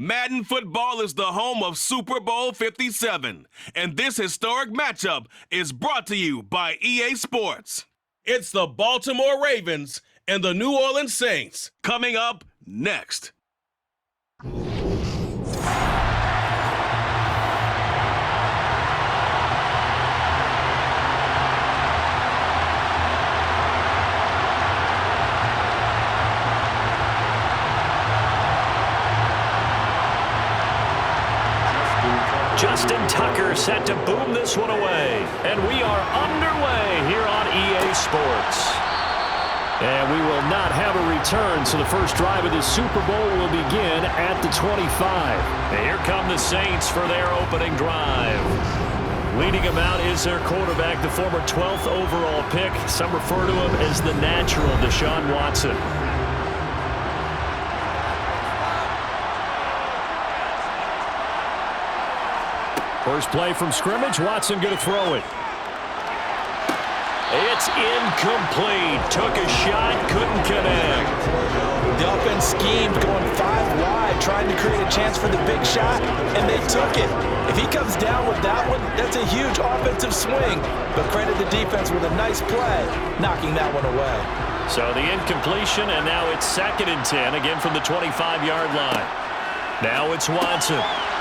Madden football is the home of Super Bowl 57, and this historic matchup is brought to you by EA Sports. It's the Baltimore Ravens and the New Orleans Saints coming up next. Justin Tucker set to boom this one away. And we are underway here on EA Sports. And we will not have a return, so the first drive of the Super Bowl will begin at the 25. And here come the Saints for their opening drive. Leading them out is their quarterback, the former 12th overall pick. Some refer to him as the natural, Deshaun Watson. First play from scrimmage, Watson going to throw it. It's incomplete. Took a shot, couldn't connect. The offense schemed, going 5 wide, trying to create a chance for the big shot, and they took it. If he comes down with that one, that's a huge offensive swing. But credit the defense with a nice play, knocking that one away. So the incompletion, and now it's 2nd and 10, again from the 25-yard line. Now it's Watson.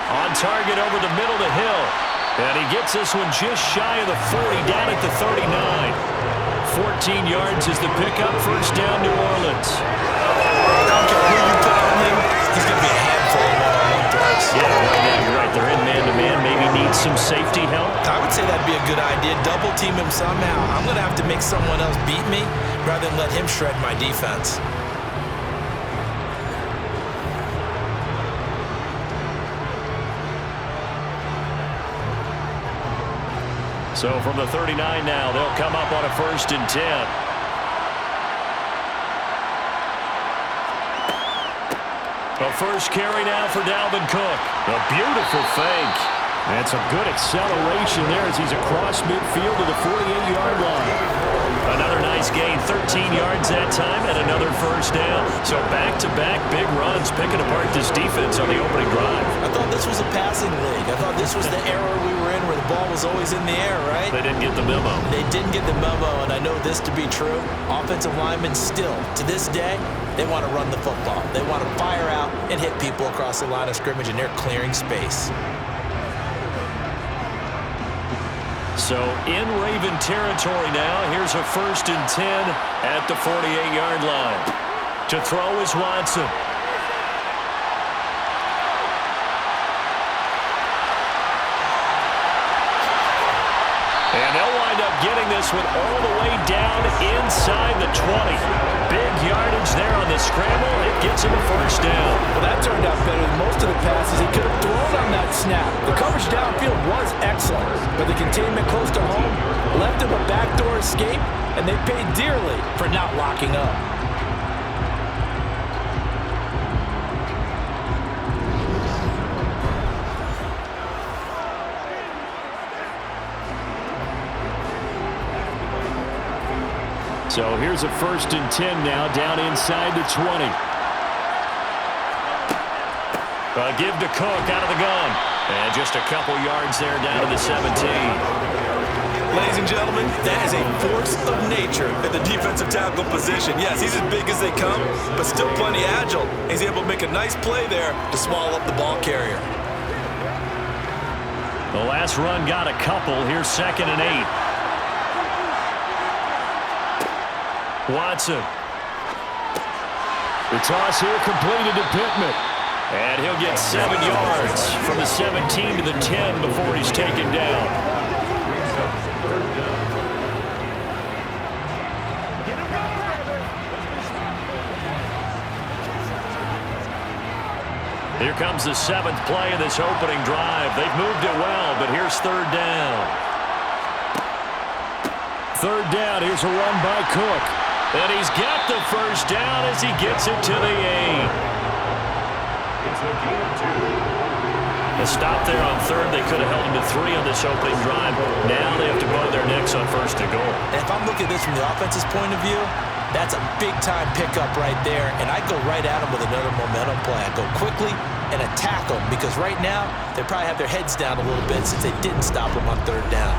On target over the middle of the hill. And he gets this one just shy of the 40, down at the 39. 14 yards is the pickup. First down, New Orleans. I don't care who you put on him, he's going to be a handful of one-on-one throws. Yeah, right now you're right. They're in man-to-man. Maybe need some safety help. I would say that'd be a good idea. Double team him somehow. I'm going to have to make someone else beat me rather than let him shred my defense. So from the 39 now, they'll come up on a 1st and 10. The first carry now for Dalvin Cook. A beautiful fake. That's a good acceleration there as he's across midfield to the 48-yard line. Another nice gain, 13 yards that time, and another first down. So back-to-back big runs, picking apart this defense on the opening drive. I thought this was a passing league. I thought this was the era we were in where the ball was always in the air, right? They didn't get the memo. They didn't get the memo, and I know this to be true. Offensive linemen still, to this day, they want to run the football. They want to fire out and hit people across the line of scrimmage, and they're clearing space. So in Raven territory now, here's a 1st and 10 at the 48-yard line. To throw is Watson. And they'll wind up getting this one all the way down inside the 20. Big yardage there on the scramble. It gets him a first down. Well, that turned out better than most of the passes he could have thrown on that snap. The coverage downfield was excellent, but the containment close to home left him a backdoor escape, and they paid dearly for not locking up. So here's a 1st and 10 now, down inside the 20. Give to Cook out of the gun. And just a couple yards there down to the 17. Ladies and gentlemen, that is a force of nature at the defensive tackle position. Yes, he's as big as they come, but still plenty agile. He's able to make a nice play there to swallow up the ball carrier. The last run got a couple. Here's 2nd and 8. Watson. The toss here completed to Pittman. And he'll get 7 yards from the 17 to the 10 before he's taken down. Here comes the 7th play of this opening drive. They've moved it well, but here's 3rd down. 3rd down, here's a run by Cook. And he's got the first down as he gets it to the 8. A stop there on 3rd. They could have held him to 3 on this opening drive. Now they have to bow their necks on 1st and goal. And if I'm looking at this from the offense's point of view, That's a big-time pickup right there, and I go right at them with another momentum play. I go quickly and attack them because right now they probably have their heads down a little bit since they didn't stop them on third down.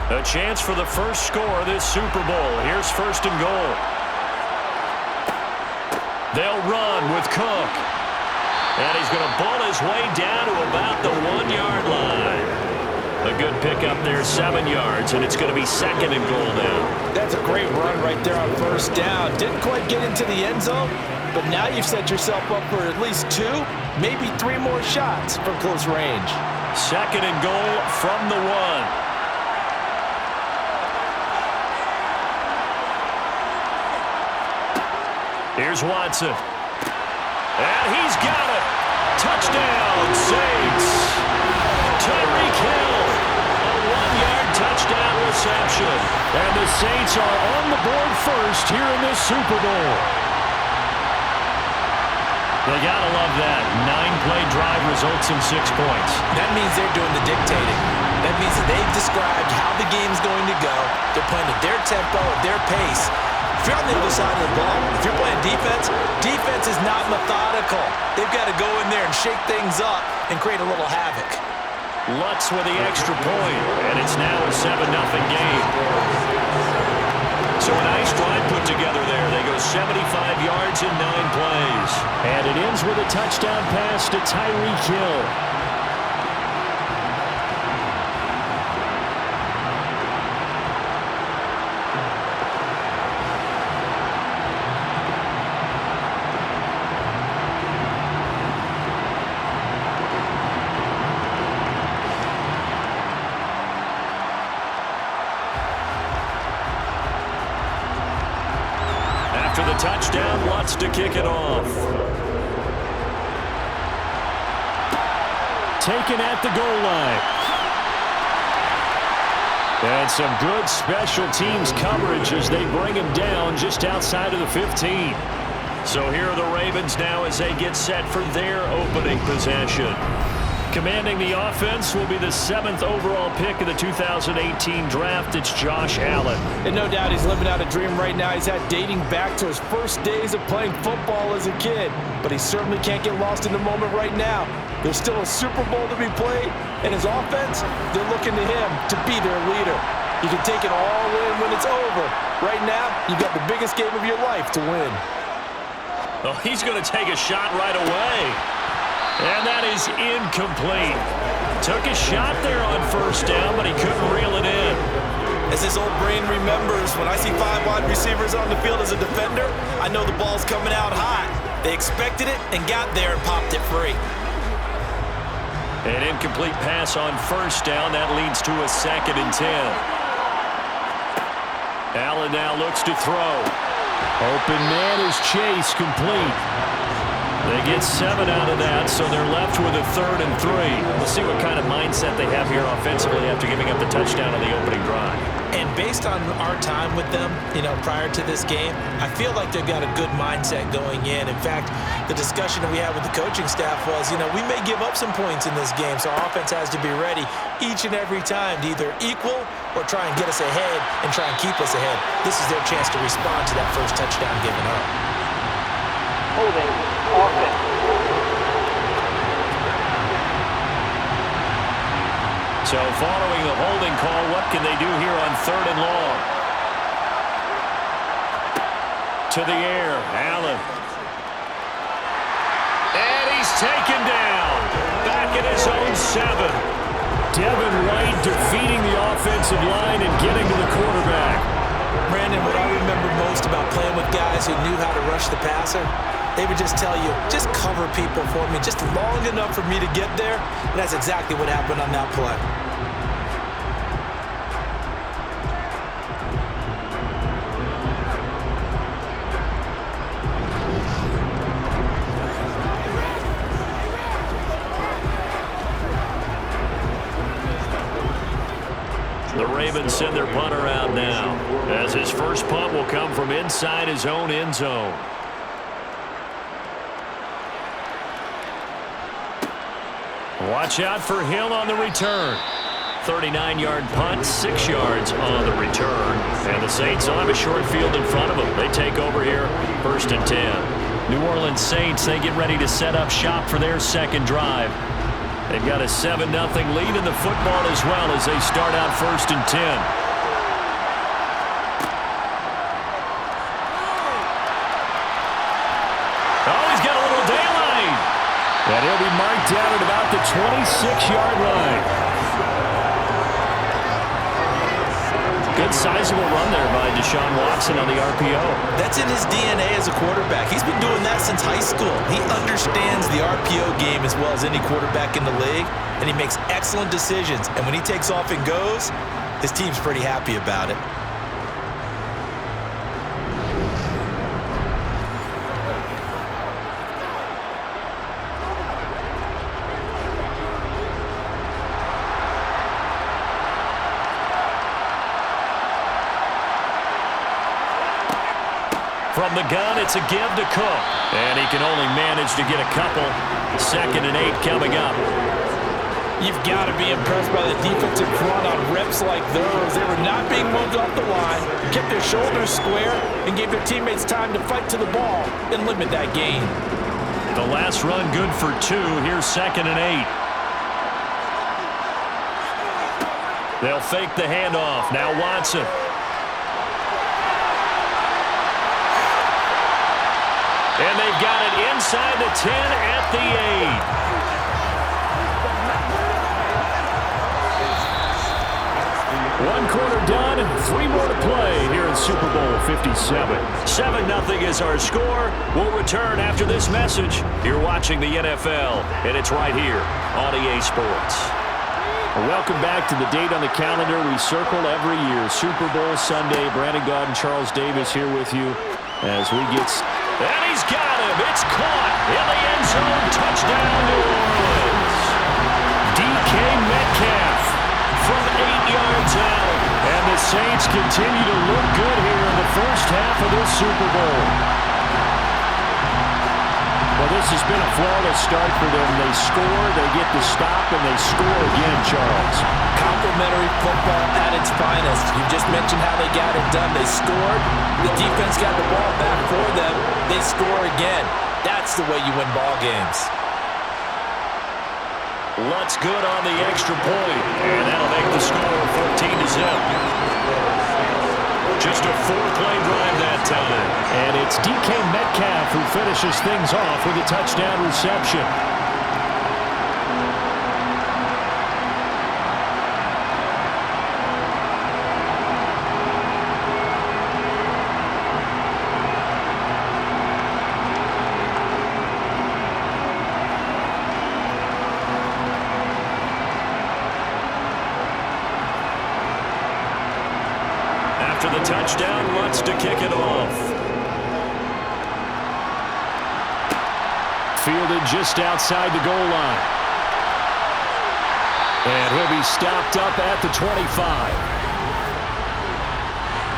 A chance for the first score of this Super Bowl. Here's first and goal. They'll run with Cook. And he's going to bull his way down to about the 1-yard line. A good pickup there, 7 yards, and it's going to be second and goal now. That's a great run right there on first down. Didn't quite get into the end zone, but now you've set yourself up for at least 2, maybe 3 more shots from close range. Second and goal from the 1. Here's Watson. And he's got it. Touchdown, Saints. Tyreek Hill. A 1-yard touchdown reception. And the Saints are on the board first here in this Super Bowl. They gotta love that. 9-play drive results in 6 points. That means they're doing the dictating. That means that they've described how the game's going to go. They're playing at their tempo, at their pace. If you're on the other side of the ball, if you're playing defense, defense is not methodical. They've got to go in there and shake things up and create a little havoc. Lutz with the extra point, and it's now a 7-0 game. So a nice drive put together there. They go 75 yards in 9 plays. And it ends with a touchdown pass to Tyreek Hill. After the touchdown, Lutz to kick it off. Taken at the goal line. And some good special teams coverage as they bring him down just outside of the 15. So here are the Ravens now as they get set for their opening possession. Commanding the offense will be the 7th overall pick of the 2018 draft. It's Josh Allen. And no doubt he's living out a dream right now. He's had dating back to his first days of playing football as a kid. But he certainly can't get lost in the moment right now. There's still a Super Bowl to be played, and his offense, they're looking to him to be their leader. You can take it all in when it's over. Right now, you've got the biggest game of your life to win. Oh, he's going to take a shot right away. And that is incomplete. Took a shot there on first down, but he couldn't reel it in. As his old brain remembers, when I see 5 wide receivers on the field as a defender, I know the ball's coming out hot. They expected it and got there and popped it free. An incomplete pass on first down. That leads to a 2nd and 10. Allen now looks to throw. Open man is Chase, complete. They get 7 out of that, so they're left with a 3rd and 3. We'll see what kind of mindset they have here offensively after giving up the touchdown on the opening drive. And based on our time with them, prior to this game, I feel like they've got a good mindset going in. In fact, the discussion that we had with the coaching staff was, we may give up some points in this game, so our offense has to be ready each and every time to either equal or try and get us ahead and try and keep us ahead. This is their chance to respond to that first touchdown given up. Holding offense. So following the holding call, what can they do here on 3rd and long? To the air, Allen. And he's taken down. Back at his own 7. Devin White defeating the offensive line and getting to the quarterback. Brandon, what I remember most about playing with guys who knew how to rush the passer, they would just tell you, just cover people for me, just long enough for me to get there. And that's exactly what happened on that play. The Ravens send their punter out now, as his first punt will come from inside his own end zone. Watch out for Hill on the return. 39-yard punt, 6 yards on the return. And the Saints don't have a short field in front of them. They take over here, 1st and 10. New Orleans Saints, they get ready to set up shop for their second drive. They've got a 7-0 lead in the football as well as they start out 1st and 10. And he'll be marked down at about the 26-yard line. Good sizable run there by Deshaun Watson on the RPO. That's in his DNA as a quarterback. He's been doing that since high school. He understands the RPO game as well as any quarterback in the league, and he makes excellent decisions. And when he takes off and goes, his team's pretty happy about it. From the gun, it's a give to Cook. And he can only manage to get a couple. 2nd and 8 coming up. You've got to be impressed by the defensive front on reps like those. They were not being moved off the line, kept their shoulders square, and gave their teammates time to fight to the ball and limit that gain. The last run good for 2. Here's 2nd and 8. They'll fake the handoff. Now Watson. And they've got it inside the 10 at the 8. One quarter done, 3 more to play here in Super Bowl 57. 7-0 is our score. We'll return after this message. You're watching the NFL, and it's right here on EA Sports. Welcome back to the date on the calendar we circle every year. Super Bowl Sunday. Brandon Gaudin, Charles Davis here with you as we get... And he's got him. It's caught in the end zone. Touchdown, New Orleans. DK Metcalf from 8 yards out. And the Saints continue to look good here in the first half of this Super Bowl. Well, this has been a flawless start for them. They score, they get the stop, and they score again, Charles. Complimentary football at its finest. You just mentioned how they got it done. They scored. The defense got the ball back for them. They score again. That's the way you win ball games. Lutz good on the extra point. And that'll make the score 14-0. Just a 4-play drive that time. And it's DK Metcalf who finishes things off with a touchdown reception. After the touchdown, Lutz to kick it off. Fielded just outside the goal line. And he'll be stopped up at the 25.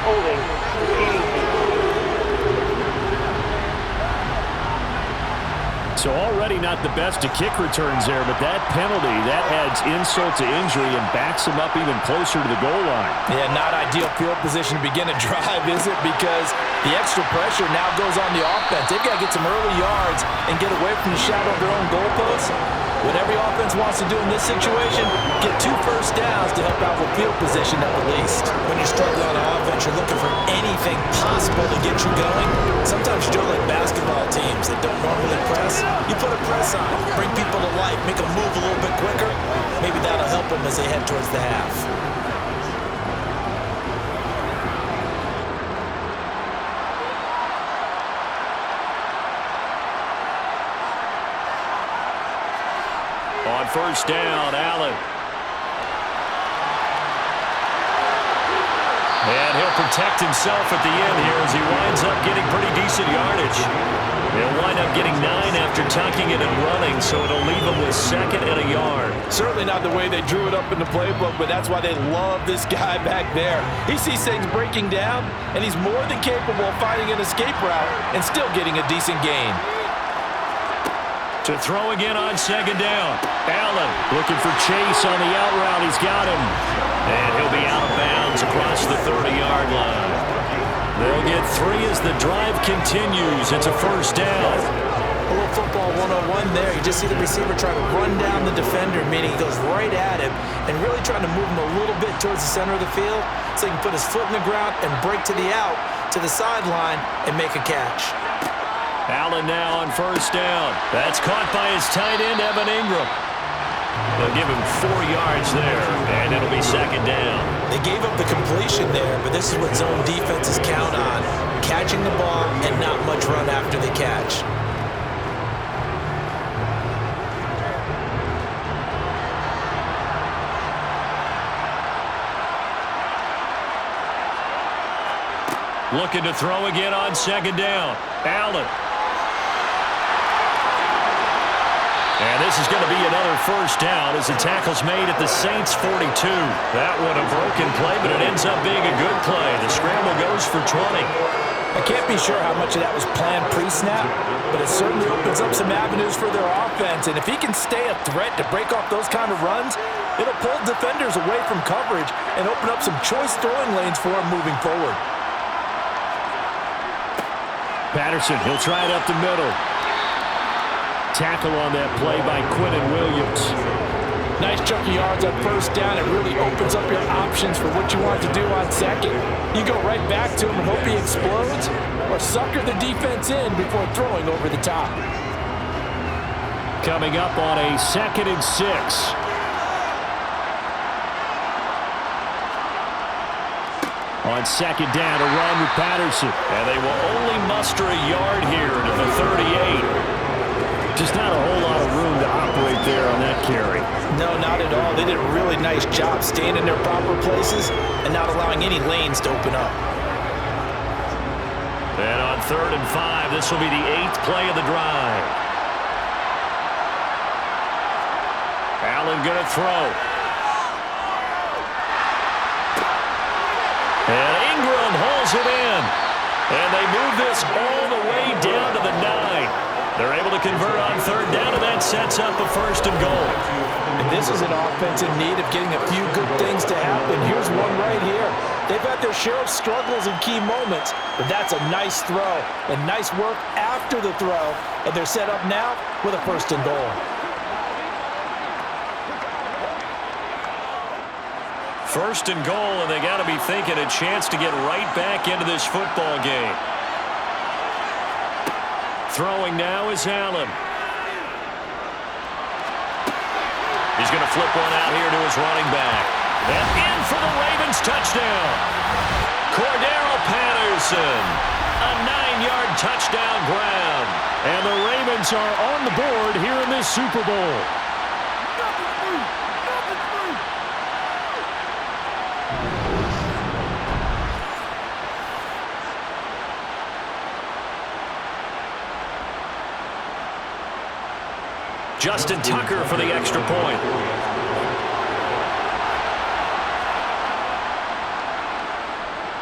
Holding. So already not the best to kick returns there, but that penalty, that adds insult to injury and backs him up even closer to the goal line. Yeah, not ideal field position to begin a drive, is it? Because the extra pressure now goes on the offense. They've got to get some early yards and get away from the shadow of their own goalposts. What every offense wants to do in this situation, get 2 first downs to help out with field position at the least. When you're struggling on offense, you're looking for anything possible to get you going. Sometimes you're like basketball teams that don't normally press. You put a press on, bring people to life, make them move a little bit quicker. Maybe that'll help them as they head towards the half. On first down, Allen. And he'll protect himself at the end here as he winds up getting pretty decent yardage. He'll wind up getting 9 after tucking it and running, so it'll leave him with 2nd and a yard. Certainly not the way they drew it up in the playbook, but that's why they love this guy back there. He sees things breaking down, and he's more than capable of finding an escape route and still getting a decent gain. To To throw again on second down. Allen looking for Chase on the out route. He's got him. And he'll be out of bounds across the 30-yard line. They'll get 3 as the drive continues. It's a first down. A little football 101 there. You just see the receiver try to run down the defender, meaning he goes right at him and really trying to move him a little bit towards the center of the field so he can put his foot in the ground and break to the out, to the sideline, and make a catch. Allen now on first down. That's caught by his tight end, Evan Ingram. They'll give him 4 yards there, and it'll be second down. They gave up the completion there, but this is what zone defenses count on, catching the ball and not much run after the catch. Looking to throw again on second down. Allen. And this is going to be another first down as the tackle's made at the Saints' 42. That one a broken play, but it ends up being a good play. The scramble goes for 20. I can't be sure how much of that was planned pre-snap, but it certainly opens up some avenues for their offense. And if he can stay a threat to break off those kind of runs, it'll pull defenders away from coverage and open up some choice throwing lanes for him moving forward. Patterson, he'll try it up the middle. Tackle on that play by Quinnen Williams. Nice chunk of yards on first down. It really opens up your options for what you want to do on second. You go right back to him and hope he explodes, or sucker the defense in before throwing over the top. Coming up on a 2nd and 6. On second down, a run with Patterson. And they will only muster a yard here to the 38. Just not a whole lot of room to operate there on that carry. No, not at all. They did a really nice job staying in their proper places and not allowing any lanes to open up. And on 3rd and 5, this will be the 8th play of the drive. Allen going to throw. And Ingram hauls it in. And they move this all the way down to the 9. They're able to convert on 3rd down, and that sets up a 1st and goal. And this is an offense in need of getting a few good things to happen. Here's one right here. They've had their share of struggles in key moments, but that's a nice throw and nice work after the throw. And they're set up now with a 1st and goal. 1st and goal, and they got to be thinking a chance to get right back into this football game. Throwing now is Allen. He's going to flip one out here to his running back. And in for the Ravens touchdown. Cordero Patterson. A 9-yard touchdown grab. And the Ravens are on the board here in this Super Bowl. Justin Tucker for the extra point.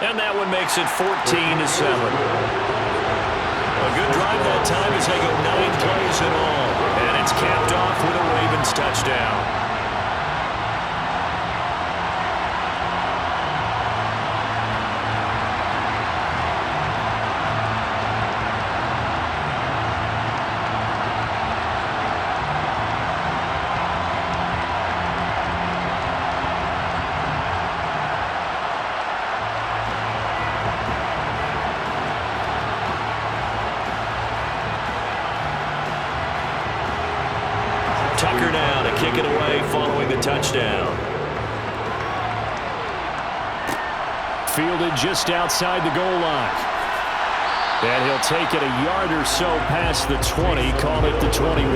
And that one makes it 14-7. A good drive that time as they go 9 plays in all. And it's capped off with a Ravens touchdown. Tucker now to kick it away following the touchdown. Fielded just outside the goal line. And he'll take it a yard or so past the 20, call it the 21.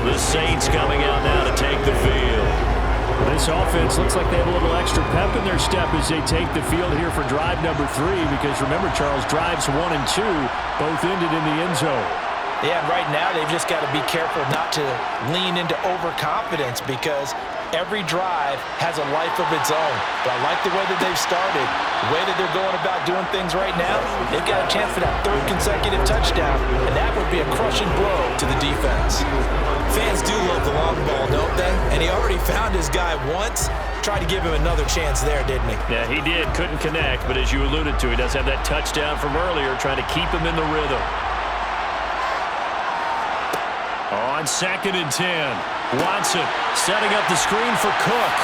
The Saints coming out now to take the field. This offense looks like they have a little extra pep in their step as they take the field here for drive number 3, because remember, Charles, drives 1 and 2 both ended in the end zone. Yeah, right now they've just got to be careful not to lean into overconfidence, because Every drive has a life of its own. But I like the way that they've started, the way that they're going about doing things right now. They've got a chance for that third consecutive touchdown, and that would be a crushing blow to the defense. Fans do love the long ball, don't they? And he already found his guy once. Tried to give him another chance there, didn't he? Yeah, he did. Couldn't connect, but as you alluded to, he does have that touchdown from earlier, trying to keep him in the rhythm. On 2nd and 10, Watson setting up the screen for Cook.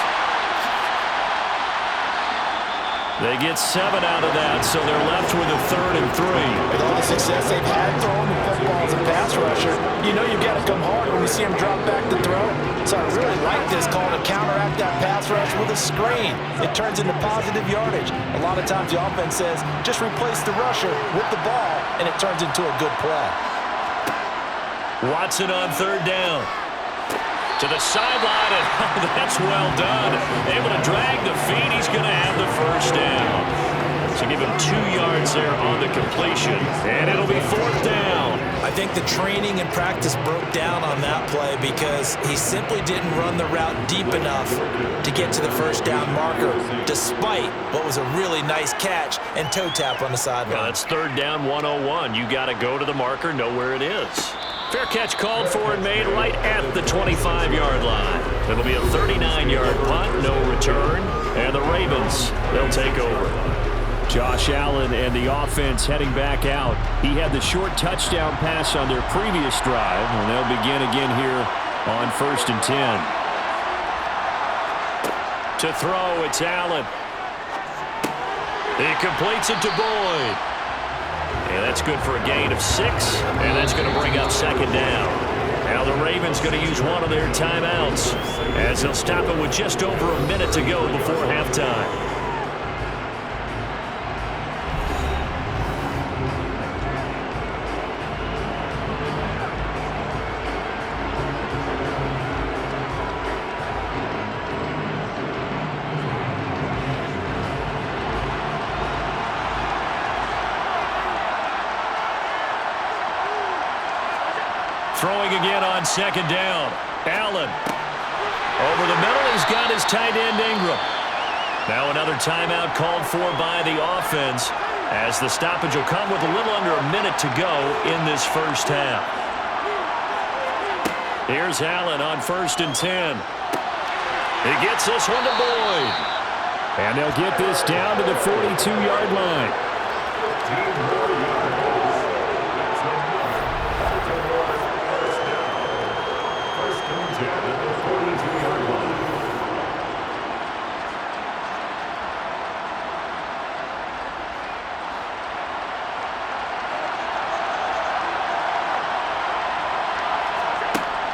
They get 7 out of that, so they're left with a 3rd and 3. With all the success they've had throwing the football as a pass rusher, you know you've got to come hard when you see him drop back to throw. So I really like this call to counteract that pass rush with a screen. It turns into positive yardage. A lot of times the offense says, just replace the rusher with the ball, and it turns into a good play. Watson on 3rd down. To the sideline, and that's well done. Able to drag the feet. He's going to have the 1st down. So give him 2 yards there on the completion, and it'll be 4th down. I think the training and practice broke down on that play because he simply didn't run the route deep enough to get to the 1st down marker, despite what was a really nice catch and toe tap on the sideline. Yeah, that's 3rd down 101. You got to go to the marker, know where it is. Fair catch called for and made right at the 25-yard line. It'll be a 39-yard punt, no return, and the Ravens, they'll take over. Josh Allen and the offense heading back out. He had the short touchdown pass on their previous drive, and they'll begin again here on 1st and 10. To throw, it's Allen. He completes it to Boyd. And that's good for a gain of 6, and that's going to bring up 2nd down. Now the Ravens going to use one of their timeouts as they'll stop it with just over a minute to go before halftime. Throwing again on 2nd down. Allen. Over the middle, he's got his tight end Ingram. Now another timeout called for by the offense as the stoppage will come with a little under a minute to go in this 1st half. Here's Allen on 1st and 10. He gets this one to Boyd. And they'll get this down to the 42-yard line.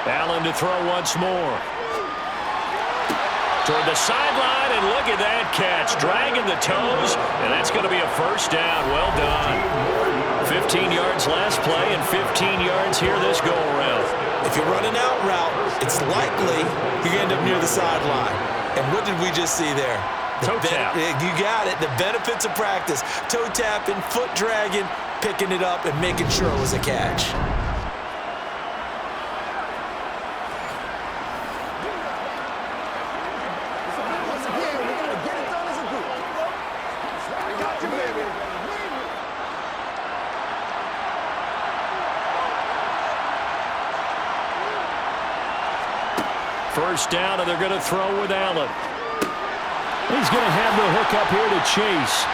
Allen to throw once more. Toward the sideline, and look at that catch. Dragging the toes, and that's going to be a 1st down. Well done. 15 yards last play and 15 yards here this go-around. If you run an out route, it's likely you end up near the sideline. And what did we just see there? Toe tap. You got it. The benefits of practice. Toe tapping, foot dragging, picking it up, and making sure it was a catch. First down, and they're going to throw with Allen. He's going to have the hook up here to Chase.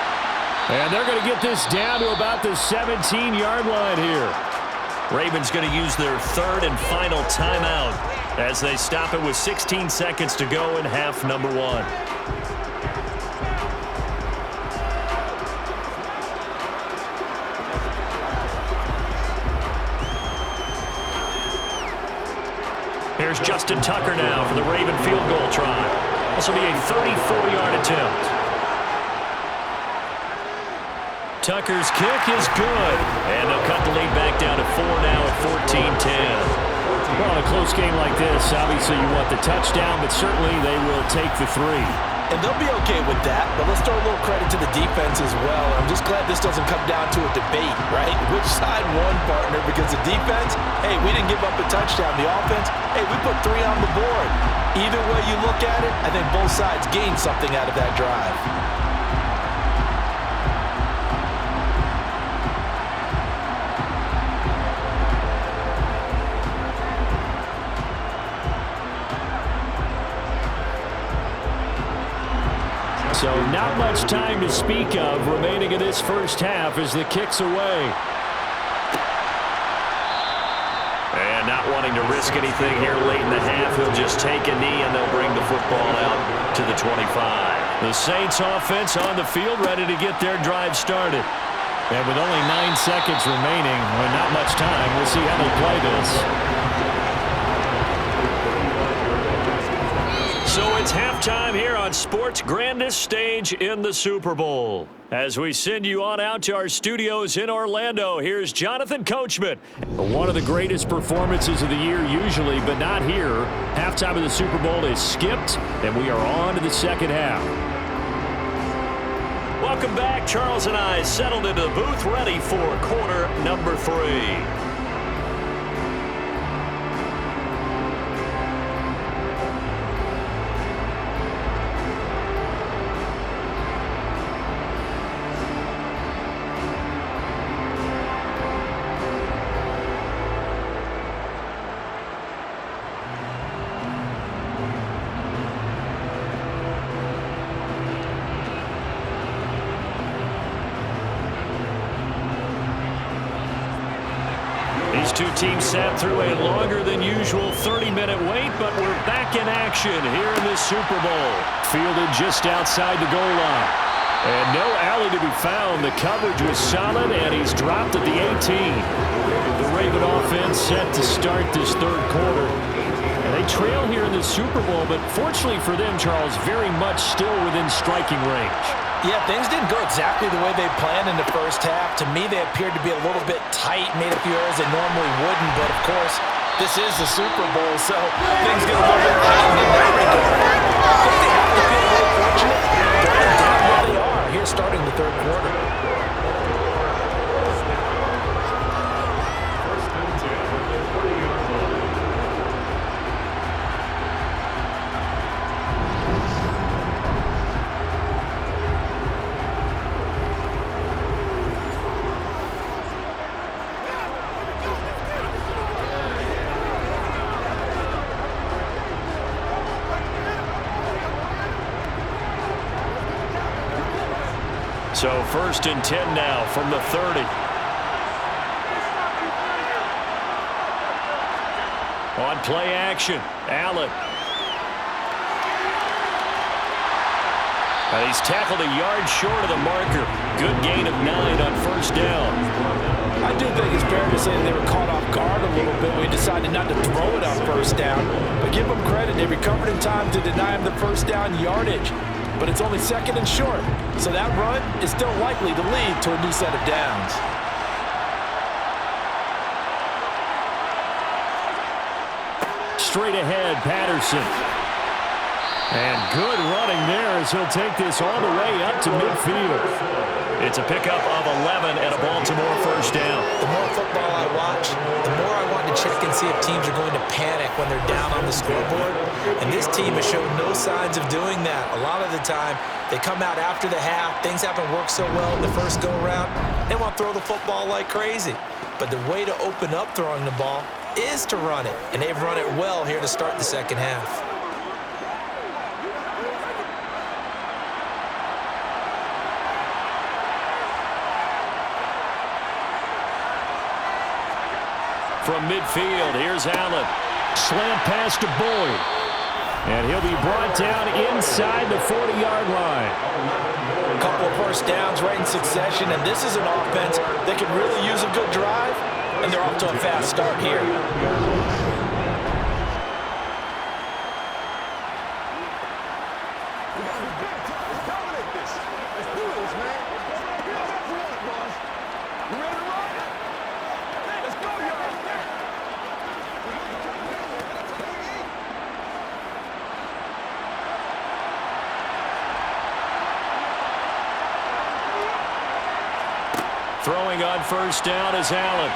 And they're going to get this down to about the 17-yard line here. Ravens going to use their 3rd and final timeout as they stop it with 16 seconds to go in half number 1. Here's Justin Tucker now for the Raven field goal try. This will be a 34-yard attempt. Tucker's kick is good. And they'll cut the lead back down to 4 now at 14-10. Well, in a close game like this, obviously you want the touchdown, but certainly they will take the 3. And they'll be okay with that, but let's throw a little credit to the defense as well. I'm just glad this doesn't come down to a debate, right? Which side won, partner? Because the defense, hey, we didn't give up a touchdown. The offense, hey, we put 3 on the board. Either way you look at it, I think both sides gained something out of that drive. So not much time to speak of remaining in this first half as the kick's away. And not wanting to risk anything here late in the half, he'll just take a knee and they'll bring the football out to the 25. The Saints offense on the field ready to get their drive started. And with only 9 seconds remaining, well, not much time, we'll see how they play this. So it's halftime here on sports' grandest stage in the Super Bowl. As we send you on out to our studios in Orlando, here's Jonathan Coachman. One of the greatest performances of the year usually, but not here. Halftime of the Super Bowl is skipped, and we are on to the second half. Welcome back. Charles and I settled into the booth, ready for quarter number 3. These two teams sat through a longer than usual 30-minute wait, but we're back in action here in this Super Bowl. Fielded just outside the goal line. And no alley to be found. The coverage was solid, and he's dropped at the 18. The Raven offense set to start this third quarter. And they trail here in the Super Bowl, but fortunately for them, Charles, very much still within striking range. Yeah, things didn't go exactly the way they planned in the first half. To me, they appeared to be a little bit tight, made a few errors they normally wouldn't. But, of course, this is the Super Bowl, so things get a little bit heightened in that regard. I think they have to feel a little fortunate. They're down where they are here starting the third quarter. So 1st and 10 now from the 30. On play action, Allen. And he's tackled a yard short of the marker. Good gain of 9 on 1st down. I do think it's fair to say that they were caught off guard a little bit. We decided not to throw it on 1st down. But give them credit. They recovered in time to deny him the 1st down yardage. But it's only 2nd and short. So that run is still likely to lead to a new set of downs. Straight ahead, Patterson. And good running there as he'll take this all the way up to midfield. It's a pickup of 11 and a Baltimore 1st down. The more football I watch, the more I want to check and see if teams are going to panic when they're down on the scoreboard. And this team has shown no signs of doing that. A lot of the time, they come out after the half. Things haven't worked so well in the first go-around. They want to throw the football like crazy. But the way to open up throwing the ball is to run it. And they've run it well here to start the second half. From midfield, here's Allen. Slant pass to Boyd. And he'll be brought down inside the 40-yard line. A couple of 1st downs right in succession, and this is an offense that could really use a good drive, and they're off to a fast start here. Throwing on first down is Allen.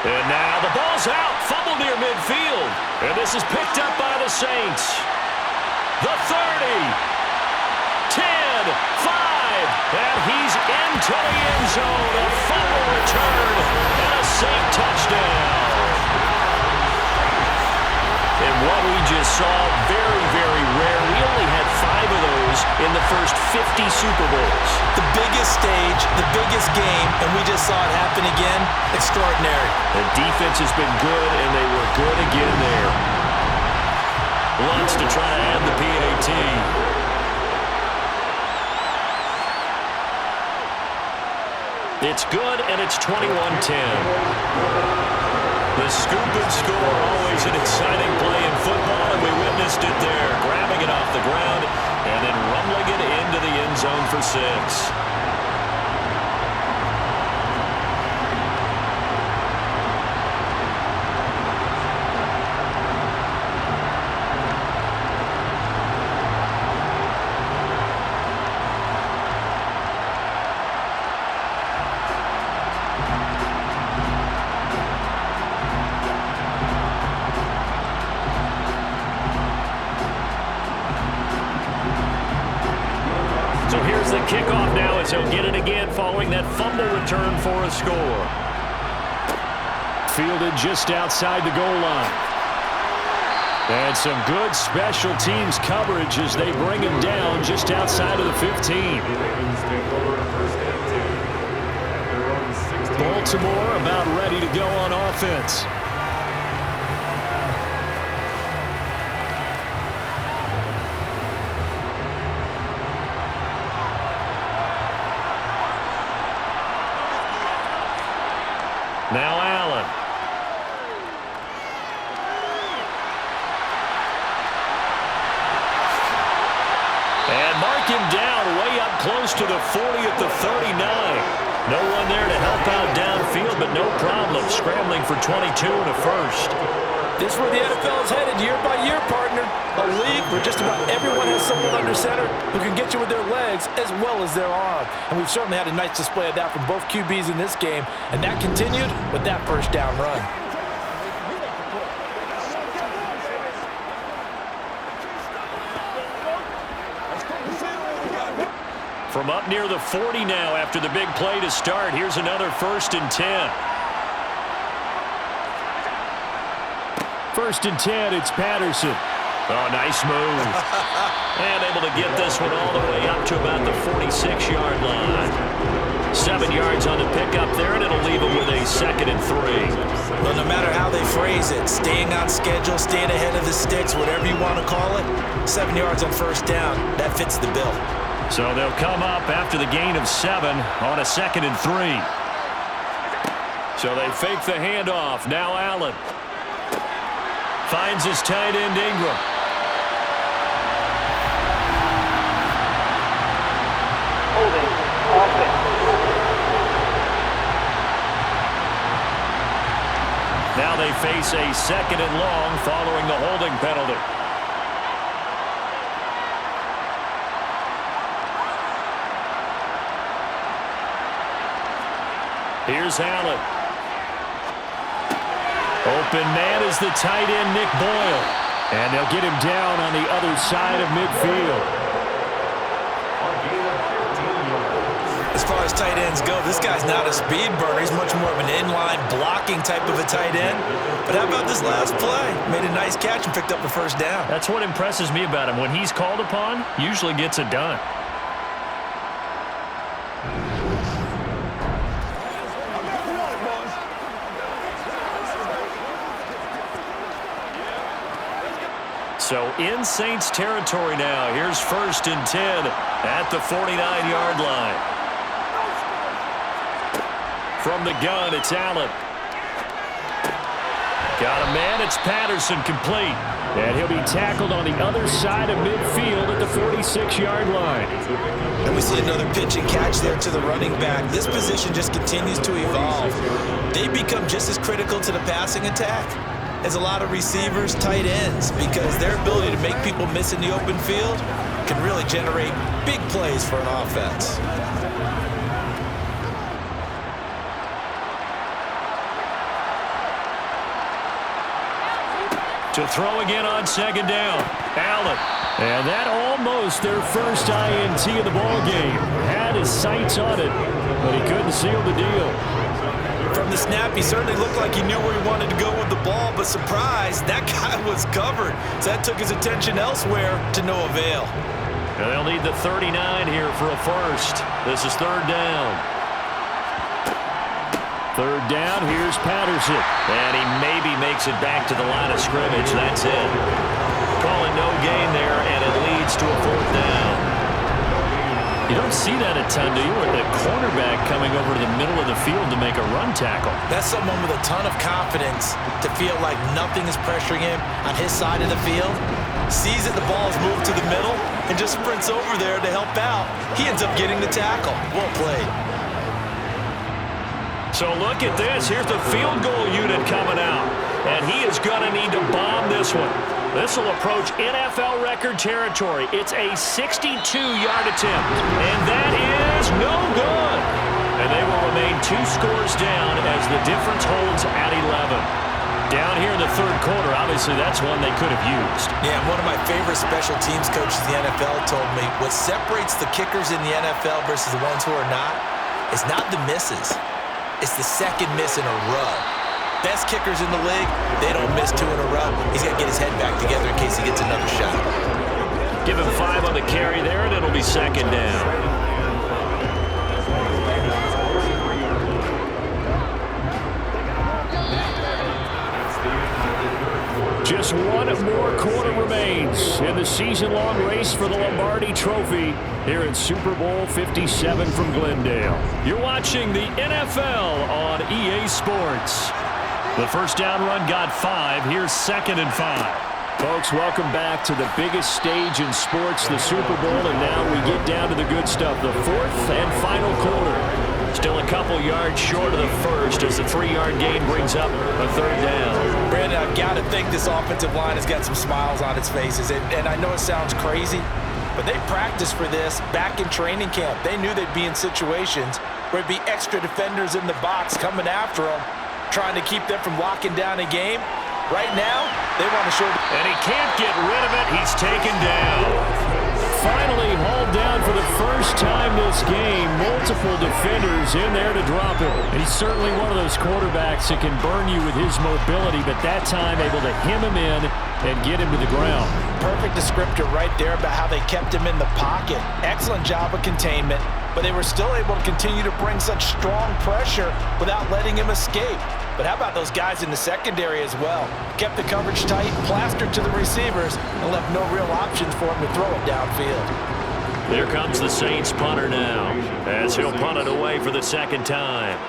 And now the ball's out. Fumble near midfield. And this is picked up by the Saints. The 30. 10. 5. And he's into the end zone. A fumble return. And a Saint touchdown. And what we just saw, very, very rare. We only had 5 of those in the first 50 Super Bowls. The biggest stage, the biggest game, and we just saw it happen again. Extraordinary. The defense has been good, and they were good again there. Wants to try to add the PAT. It's good, and it's 21-10. The scoop and score, always an exciting play in football, and we witnessed it there. Grabbing it off the ground and then rumbling it into the end zone for 6. The kickoff now as he'll get it again following that fumble return for a score. Fielded just outside the goal line. And some good special teams coverage as they bring him down just outside of the 15. Baltimore about ready to go on offense. Now Allen. And mark him down way up close to the 40 at the 39. No one there to help out downfield, but no problem. Scrambling for 22 and a first. This is where the NFL is headed year by year, partner. A league where just about everyone has someone under center who can get you with their legs as well as their arm. And we've certainly had a nice display of that from both QBs in this game. And that continued with that first down run. From up near the 40 now after the big play to start. Here's another 1st and 10. 1st and 10, it's Patterson. Oh, nice move. And able to get this one all the way up to about the 46-yard line. 7 yards on the pickup there, and it'll leave him with a 2nd and 3. Well, no matter how they phrase it, staying on schedule, staying ahead of the sticks, whatever you want to call it, 7 yards on first down, that fits the bill. So they'll come up after the gain of 7 on a 2nd and 3. So they fake the handoff. Now Allen. Finds his tight end Ingram. Holding. Offense. Now they face a 2nd and long following the holding penalty. Here's Allen. Open man is the tight end, Nick Boyle. And they'll get him down on the other side of midfield. As far as tight ends go, this guy's not a speed burner. He's much more of an inline blocking type of a tight end. But how about this last play? Made a nice catch and picked up the first down. That's what impresses me about him. When he's called upon, usually gets it done. So in Saints territory now. Here's 1st and 10 at the 49-yard line. From the gun, it's Allen. Got a man, it's Patterson, complete. And he'll be tackled on the other side of midfield at the 46-yard line. And we see another pitch and catch there to the running back. This position just continues to evolve. They become just as critical to the passing attack as a lot of receivers, tight ends, because their ability to make people miss in the open field can really generate big plays for an offense. To throw again on second down. Allen. And that almost their first INT of the ball game. Had his sights on it, but he couldn't seal the deal. From the snap, he certainly looked like he knew where he wanted to go with the ball, but surprise, that guy was covered. So that took his attention elsewhere to no avail. And they'll need the 39 here for a first. This is third down. Third down, here's Patterson. And he maybe makes it back to the line of scrimmage. That's it. Calling no gain there, and it leads to a fourth down. You don't see that a ton, do you? With the cornerback coming over to the middle of the field to make a run tackle. That's someone with a ton of confidence to feel like nothing is pressuring him on his side of the field. Sees that the ball is moved to the middle and just sprints over there to help out. He ends up getting the tackle. Well played. So look at this. Here's the field goal unit coming out. And he is going to need to bomb this one. This will approach NFL record territory. It's a 62-yard attempt. And that is no good. And they will remain 2 scores down as the difference holds at 11. Down here in the third quarter, obviously that's one they could have used. Yeah, and one of my favorite special teams coaches in the NFL told me what separates the kickers in the NFL versus the ones who are not is not the misses. It's the second miss in a row. Best kickers in the league, they don't miss 2 in a row. He's got to get his head back together in case he gets another shot. Give him 5 on the carry there, and it'll be second down. Just one more quarter remains in the season-long race for the Lombardi Trophy here at Super Bowl 57 from Glendale. You're watching the NFL on EA Sports. The first down run got 5. Here's 2nd and 5. Folks, welcome back to the biggest stage in sports, the Super Bowl, and now we get down to the good stuff, the 4th and final quarter. Still a couple yards short of the first as the 3-yard gain brings up a third down. Brandon, I've got to think this offensive line has got some smiles on its faces. And I know it sounds crazy, but they practiced for this back in training camp. They knew they'd be in situations where it'd be extra defenders in the box coming after them, trying to keep them from locking down a game. Right now, they want to show. And he can't get rid of it. He's taken down. Finally hauled down for the first time this game. Multiple defenders in there to drop him. And he's certainly one of those quarterbacks that can burn you with his mobility, but that time able to hem him in and get him to the ground. Perfect descriptor right there about how they kept him in the pocket. Excellent job of containment, but they were still able to continue to bring such strong pressure without letting him escape. But how about those guys in the secondary as well? Kept the coverage tight, plastered to the receivers, and left no real options for him to throw it downfield. There comes the Saints punter now, as he'll punt it away for the second time.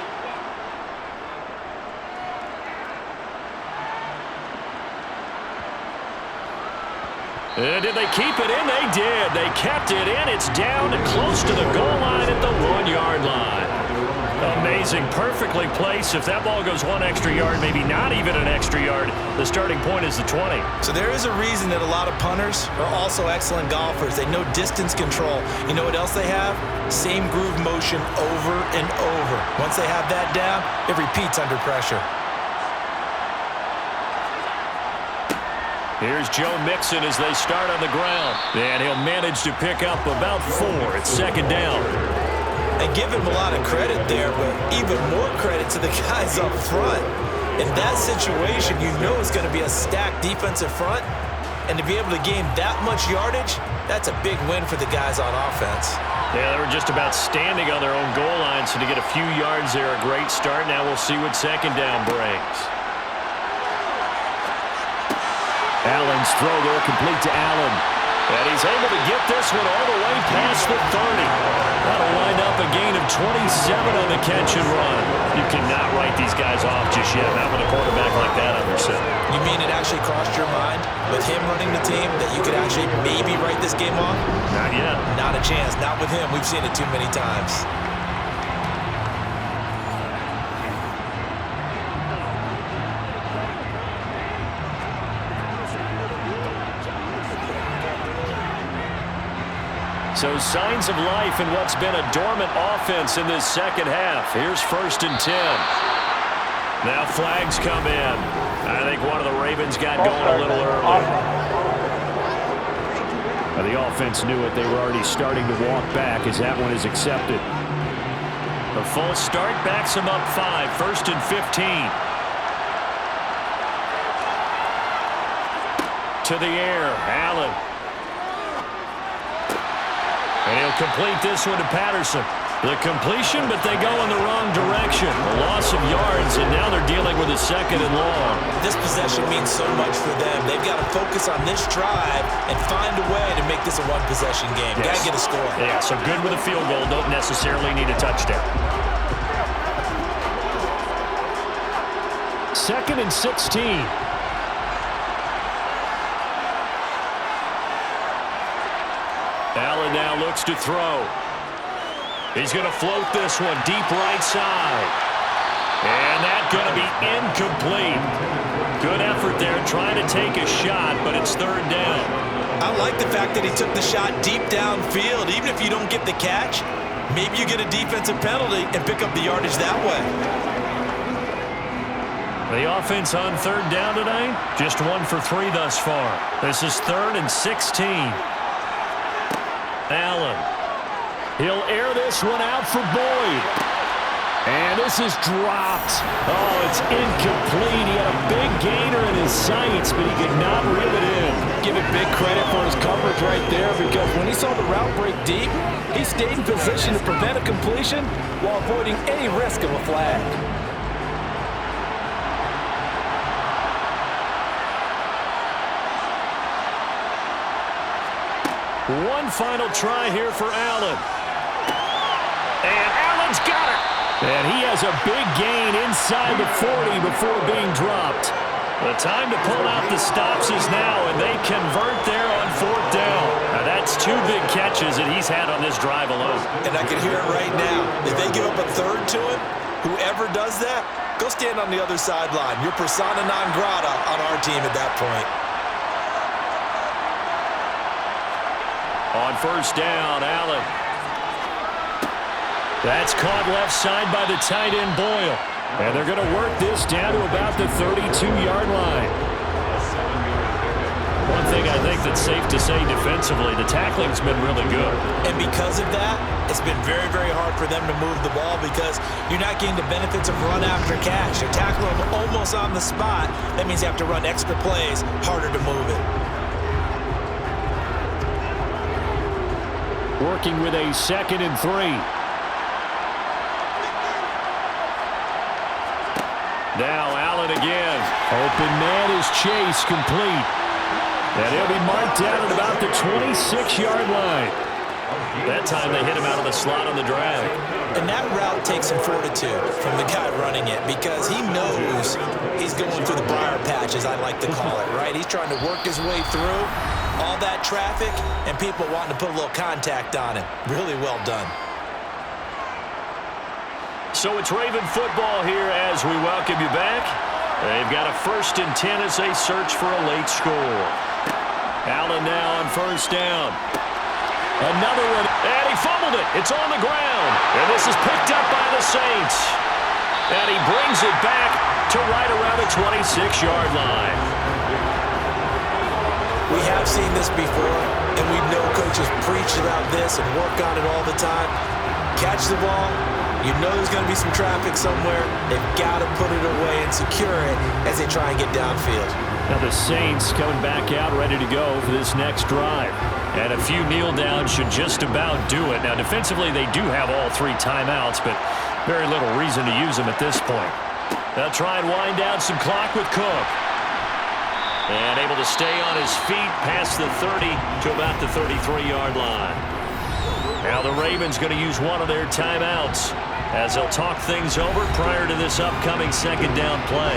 And did they keep it in? They did. They kept it in. It's down close to the goal line at the 1-yard line. Amazing. Perfectly placed. If that ball goes 1 extra yard, maybe not even an extra yard, the starting point is the 20. So there is a reason that a lot of punters are also excellent golfers. They know distance control. You know what else they have? Same groove motion over and over. Once they have that down, it repeats under pressure. Here's Joe Mixon as they start on the ground. And he'll manage to pick up about 4. It's second down. And give him a lot of credit there, but even more credit to the guys up front. In that situation, you know it's going to be a stacked defensive front. And to be able to gain that much yardage, that's a big win for the guys on offense. Yeah, they were just about standing on their own goal line, so to get a few yards there, a great start. Now we'll see what second down brings. Allen's throw there, complete to Allen. And he's able to get this one all the way past the 30. That'll wind up a gain of 27 on the catch and run. You cannot write these guys off just yet, not with a quarterback like that on their set. You mean it actually crossed your mind with him running the team that you could actually maybe write this game off? Not yet. Not a chance. Not with him. We've seen it too many times. So signs of life in what's been a dormant offense in this second half. Here's 1st and 10. Now flags come in. I think one of the Ravens got going a little early. The offense knew it. They were already starting to walk back as that one is accepted. The false start backs them up 5, 1st and 15. To the air, Allen. And he'll complete this one to Patterson. The completion, but they go in the wrong direction. A loss of yards, and now they're dealing with a 2nd and long. This possession means so much for them. They've got to focus on this drive and find a way to make this a one-possession game. Yes. Got to get a score. Yeah, so good with a field goal. Don't necessarily need a touchdown. 2nd and 16. Allen now looks to throw. He's going to float this one deep right side. And that's going to be incomplete. Good effort there trying to take a shot, but it's 3rd down. I like the fact that he took the shot deep downfield. Even if you don't get the catch, maybe you get a defensive penalty and pick up the yardage that way. The offense on 3rd down tonight, just 1 for 3 thus far. This is 3rd and 16. Allen. He'll air this one out for Boyd. And this is dropped. Oh, it's incomplete. He had a big gainer in his sights, but he could not reel it in. Give it big credit for his coverage right there, because when he saw the route break deep, he stayed in position to prevent a completion while avoiding any risk of a flag. One final try here for Allen. And Allen's got it. And he has a big gain inside the 40 before being dropped. The time to pull out the stops is now, and they convert there on 4th down. Now that's 2 big catches that he's had on this drive alone. And I can hear it right now. If they give up a 3rd to him, whoever does that, go stand on the other sideline. You're persona non grata on our team at that point. On 1st down, Allen. That's caught left side by the tight end, Boyle. And they're going to work this down to about the 32-yard line. One thing I think that's safe to say defensively, the tackling's been really good. And because of that, it's been very, very hard for them to move the ball because you're not getting the benefits of run after catch. You're tackling them almost on the spot. That means you have to run extra plays, harder to move it. Working with a 2nd and 3. Now Allen again. Open man is Chase, complete. And he'll be marked down at about the 26-yard line. That time they hit him out of the slot on the drag. And that route takes some fortitude from the guy running it because he knows he's going through the briar patch, as I like to call it, right? He's trying to work his way through all that traffic and people wanting to put a little contact on him. Really well done. So it's Raven football here as we welcome you back. They've got a 1st and 10 as they search for a late score. Allen now on 1st down. Another one, and he fumbled it. It's on the ground, and this is picked up by the Saints. And he brings it back to right around the 26-yard line. We have seen this before, and we know coaches preach about this and work on it all the time. Catch the ball. You know there's going to be some traffic somewhere. They've got to put it away and secure it as they try and get downfield. Now the Saints coming back out ready to go for this next drive. And a few kneel downs should just about do it. Now defensively they do have all 3 timeouts, but very little reason to use them at this point. They'll try and wind down some clock with Cook. And able to stay on his feet past the 30 to about the 33-yard line. Now the Ravens going to use one of their timeouts as they'll talk things over prior to this upcoming 2nd down play.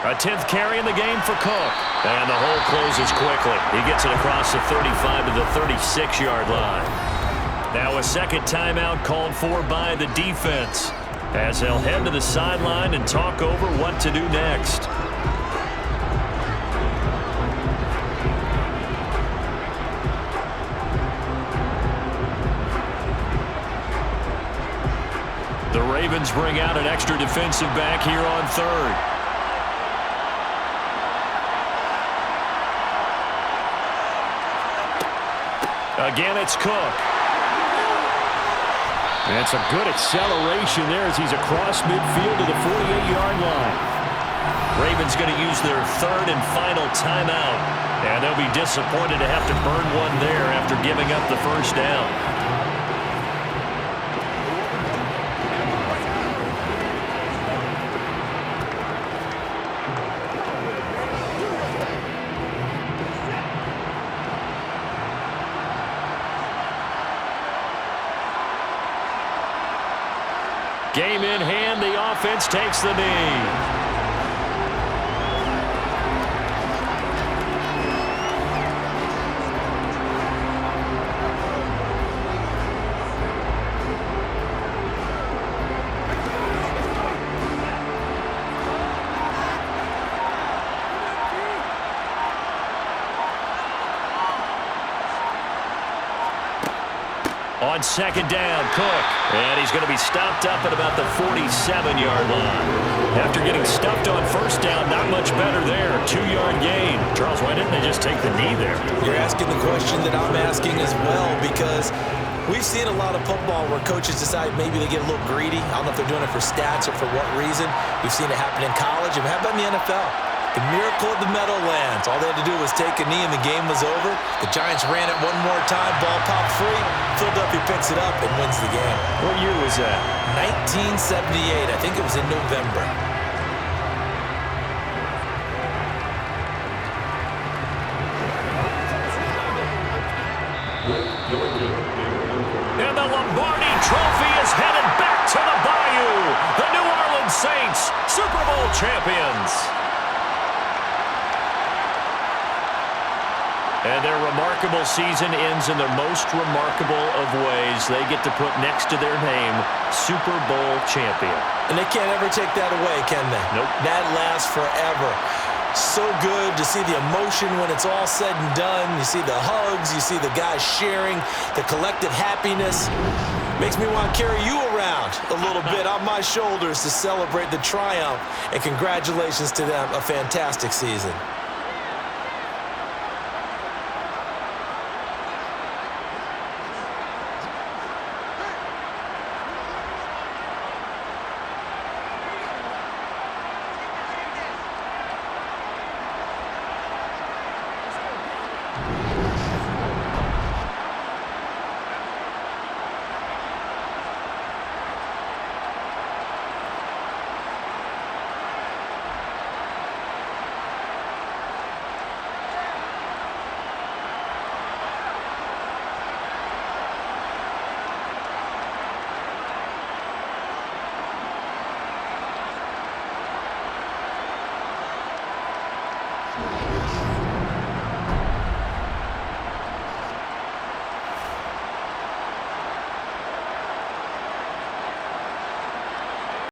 A 10th carry in the game for Cook. And the hole closes quickly. He gets it across the 35 to the 36-yard line. Now a 2nd timeout called for by the defense. as they'll head to the sideline and talk over what to do next. The Ravens bring out an extra defensive back here on third. Again, it's Cook. That's a good acceleration there as he's across midfield to the 48-yard line. Ravens going to use their third and final timeout. And they'll be disappointed to have to burn one there after giving up the first down. Game in hand, the offense takes the knee. On second down, Cook. And he's going to be stopped up at about the 47-yard line. After getting stuffed on first down, not much better there. 2-yard gain. Charles, why didn't they just take the knee there? You're asking the question that I'm asking as well, because we've seen a lot of football where coaches decide maybe they get a little greedy. I don't know if they're doing it for stats or for what reason. We've seen it happen in college, and how about in the NFL? The miracle of the Meadowlands. All they had to do was take a knee and the game was over. The Giants ran it one more time. Ball popped free. Philadelphia picks it up and wins the game. What year was that? 1978. I think it was in November. And the Lombardi Trophy is headed back to the Bayou. The New Orleans Saints, Super Bowl champions. And their remarkable season ends in the most remarkable of ways. They get to put next to their name, Super Bowl champion. And they can't ever take that away, can they? Nope. That lasts forever. So good to see the emotion when it's all said and done. You see the hugs, you see the guys sharing, the collective happiness. Makes me want to carry you around a little bit on my shoulders to celebrate the triumph. And congratulations to them, a fantastic season.